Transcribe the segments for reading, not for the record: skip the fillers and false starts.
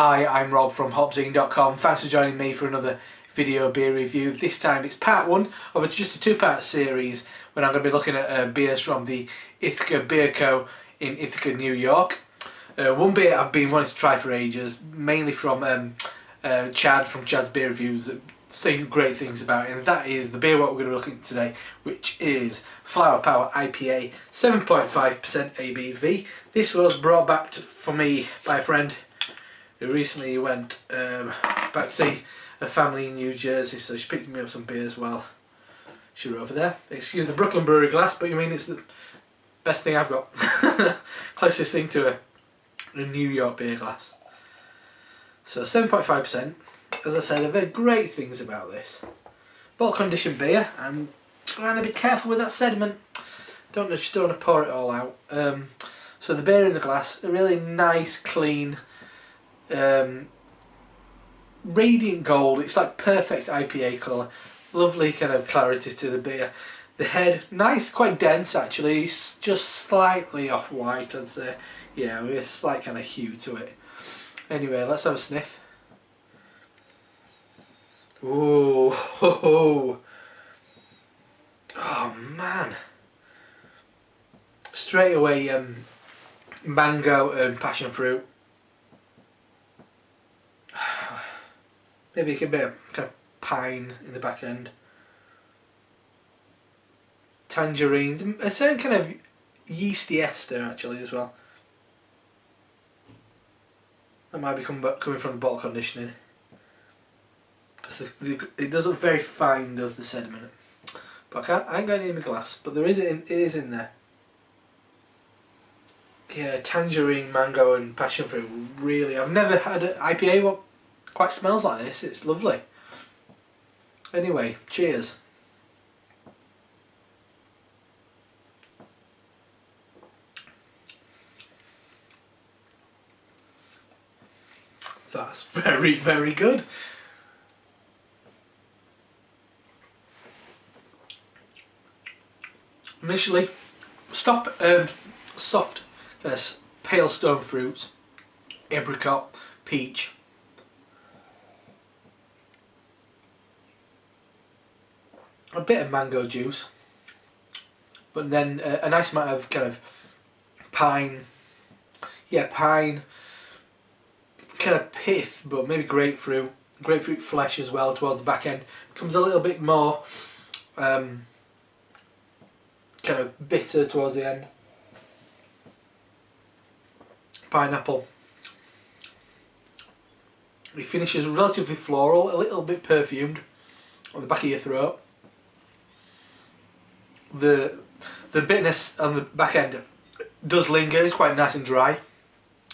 Hi, I'm Rob from HopZine.com. Thanks for joining me for another video beer review. This time it's part one of just a two-part series when I'm going to be looking at beers from the Ithaca Beer Co. in Ithaca, New York. One beer I've been wanting to try for ages, mainly from Chad from Chad's Beer Reviews, saying great things about it, and that is the beer what we're going to be looking at today, which is Flower Power IPA, 7.5% ABV. This was brought back for me by a friend who recently went back to see a family in New Jersey, so she picked me up some beers while she were over there. Excuse the Brooklyn Brewery glass, but you mean it's the best thing I've got. Closest thing to a New York beer glass. So 7.5%. As I said, I've heard great things about this. Bottle conditioned beer. I'm trying to be careful with that sediment. Just don't want to pour it all out. So the beer in the glass, a really nice, clean, radiant gold. It's like perfect IPA colour. Lovely kind of clarity to the beer. The head, nice, quite dense actually. It's just slightly off white, I'd say. Yeah, with a slight kind of hue to it. Anyway, let's have a sniff. Ooh, oh man! Straight away, mango and passion fruit. Maybe a bit of kind of pine in the back end. Tangerines, a certain kind of yeasty ester actually as well. That might be coming from the bottle conditioning. It does look very fine, does the sediment. But I ain't got any in my glass, but it is in there. Yeah, tangerine, mango and passion fruit, really. I've never had an IPA what quite smells like this. It's lovely. Anyway, cheers. That's very, very good. Initially, soft kind of pale stone fruits, apricot, peach. A bit of mango juice, but then a nice amount of kind of pine. Yeah, pine. Kind of pith, but maybe grapefruit flesh as well towards the back end. Becomes a little bit more kind of bitter towards the end. Pineapple. It finishes relatively floral, a little bit perfumed on the back of your throat. The bitterness on the back end does linger. It's quite nice and dry.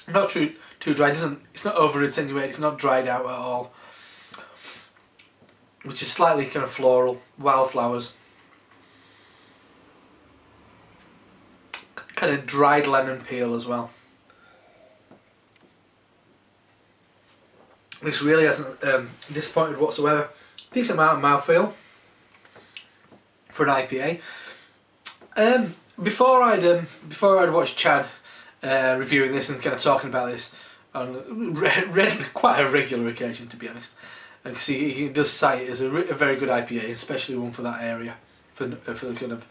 Not too dry. It's not over attenuated. It's not dried out at all. Which is slightly kind of floral, wildflowers. Kind of dried lemon peel as well. This really hasn't disappointed whatsoever. Decent amount of mouthfeel for an IPA. Before I'd watched Chad reviewing this and kind of talking about this on quite a regular occasion, to be honest, because he does cite it as a very good IPA, especially one for that area, for the kind of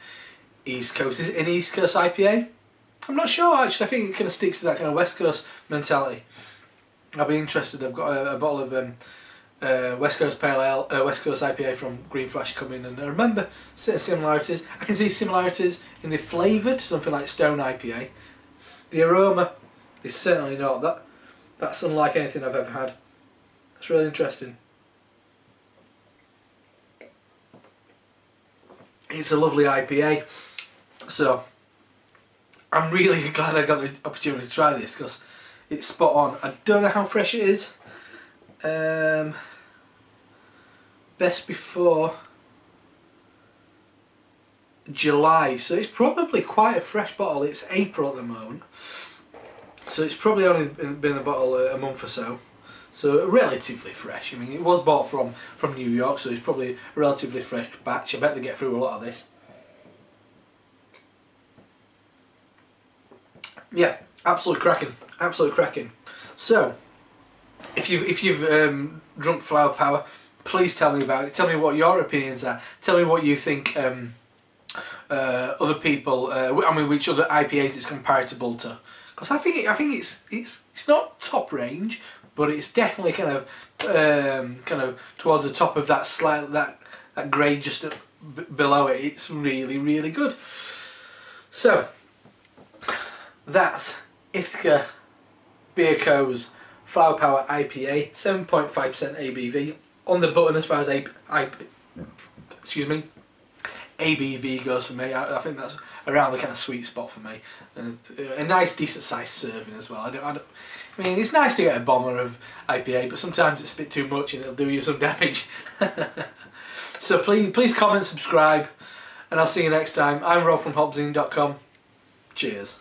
East Coast. Is it an East Coast IPA? I'm not sure actually. I think it kind of sticks to that kind of West Coast mentality. I'll be interested. I've got a bottle of West Coast Pale Ale, West Coast IPA from Green Flash coming, and I remember certain similarities. I can see similarities in the flavour to something like Stone IPA. The aroma is certainly not. That's unlike anything I've ever had. It's really interesting. It's a lovely IPA. So I'm really glad I got the opportunity to try this because it's spot on. I don't know how fresh it is. Best before July, so it's probably quite a fresh bottle. It's April at the moment, so it's probably only been in the bottle a month or so. So relatively fresh. I mean, it was bought from New York, so it's probably a relatively fresh batch. I bet they get through a lot of this. Yeah, absolutely cracking. Absolutely cracking. So, if you've drunk Flower Power, please tell me about it. Tell me what your opinions are. Tell me what you think other people. I mean, which other IPAs it's comparable to. Because I think it's not top range, but it's definitely kind of towards the top of that that grade just below it. It's really, really good. So that's Ithaca Beer Co.'s Flower Power IPA, 7.5% ABV. On the button as far as ABV goes for me. I think that's around the kind of sweet spot for me. A nice, decent sized serving as well. I mean, it's nice to get a bomber of IPA, but sometimes it's a bit too much and it'll do you some damage. So please comment, subscribe, and I'll see you next time. I'm Rob from HopZine.com. Cheers.